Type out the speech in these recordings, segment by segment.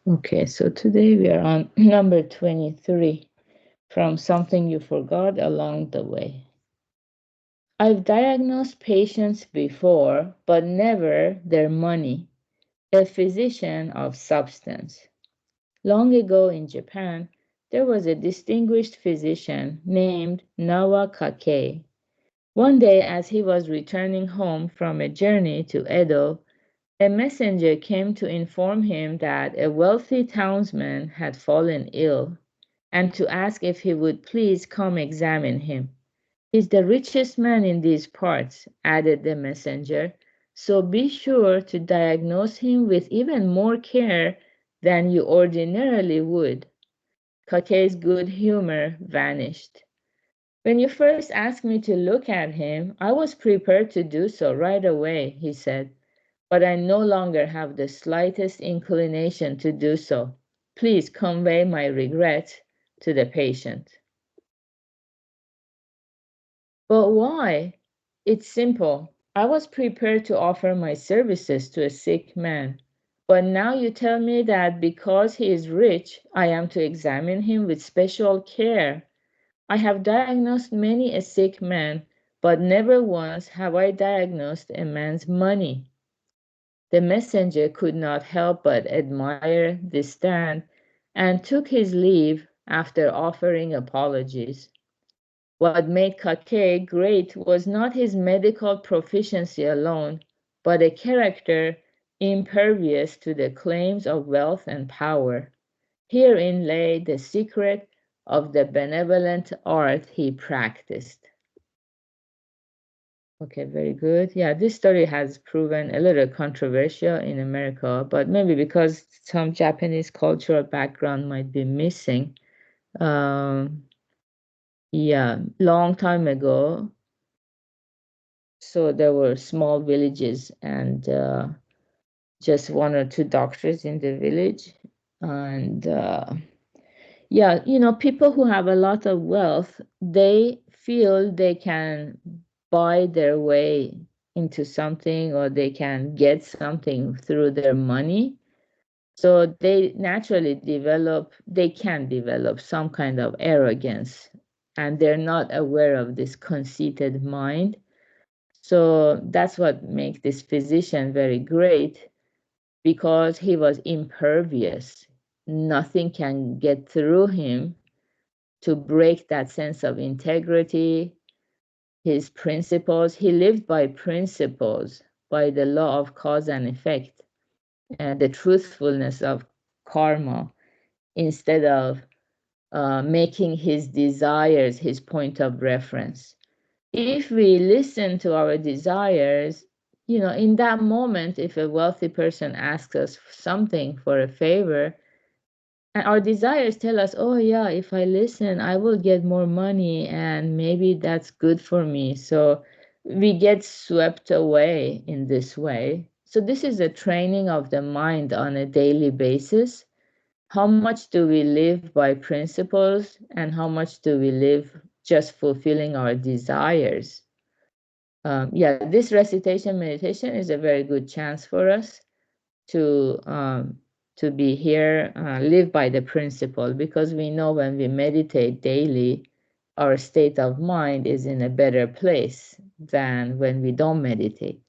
Okay, so today we are on number 23 from Something You Forgot Along the Way. I've diagnosed patients before, but never their money, a physician of substance. Long ago in Japan, there was a distinguished physician named Nawa Kakei. One day, as he was returning home from a journey to Edo, a messenger came to inform him that a wealthy townsman had fallen ill and to ask if he would please come examine him. He's the richest man in these parts, added the messenger, so be sure to diagnose him with even more care than you ordinarily would. Kakei's good humor vanished. When you first asked me to look at him, I was prepared to do so right away, he said, but I no longer have the slightest inclination to do so. Please convey my regret to the patient. But why? It's simple. I was prepared to offer my services to a sick man. But now you tell me that because he is rich, I am to examine him with special care. I have diagnosed many a sick man, but never once have I diagnosed a man's money. The messenger could not help but admire this stand and took his leave after offering apologies. What made Kakei great was not his medical proficiency alone, but a character impervious to the claims of wealth and power. Herein lay the secret of the benevolent art he practiced. Okay, very good. Yeah, this story has proven a little controversial in America, but maybe because some Japanese cultural background might be missing. Um, yeah, long time ago, so there were small villages and just one or two doctors in the village. And yeah, people who have a lot of wealth, they feel they can buy their way into something or they can get something through their money. So they can develop some kind of arrogance and they're not aware of this conceited mind. So that's what makes this physician very great because he was impervious. Nothing can get through him to break that sense of integrity, his principles. He lived by principles, by the law of cause and effect, and the truthfulness of karma, instead of making his desires his point of reference. If we listen to our desires, in that moment, if a wealthy person asks us something for a favor, and our desires tell us, oh, yeah, if I listen, I will get more money and maybe that's good for me. So we get swept away in this way. So this is a training of the mind on a daily basis. How much do we live by principles and how much do we live just fulfilling our desires? Yeah, this recitation meditation is a very good chance for us to be here, live by the principle, because we know when we meditate daily, our state of mind is in a better place than when we don't meditate.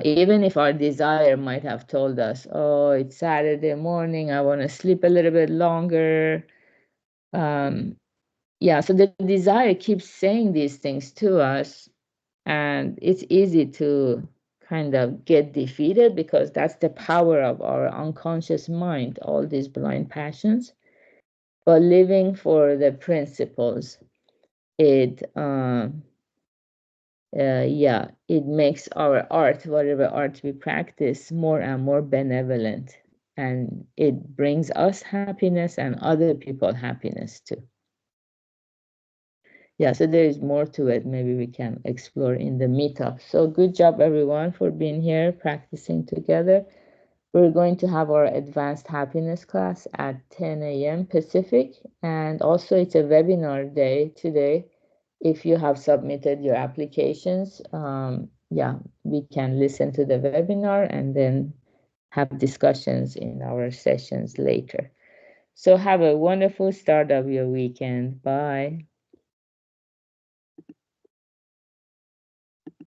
Even if our desire might have told us, oh, it's Saturday morning, I want to sleep a little bit longer. Yeah, so the desire keeps saying these things to us, and it's easy to kind of get defeated because that's the power of our unconscious mind, all these blind passions. But living for the principles, it yeah, it makes our art, whatever art we practice, more and more benevolent, and it brings us happiness and other people happiness too. Yeah, so there is more to it. Maybe we can explore in the meetup. So good job, everyone, for being here, practicing together. We're going to have our advanced happiness class at 10 a.m. Pacific. And also it's a webinar day today. If you have submitted your applications, yeah, we can listen to the webinar and then have discussions in our sessions later. So have a wonderful start of your weekend. Bye.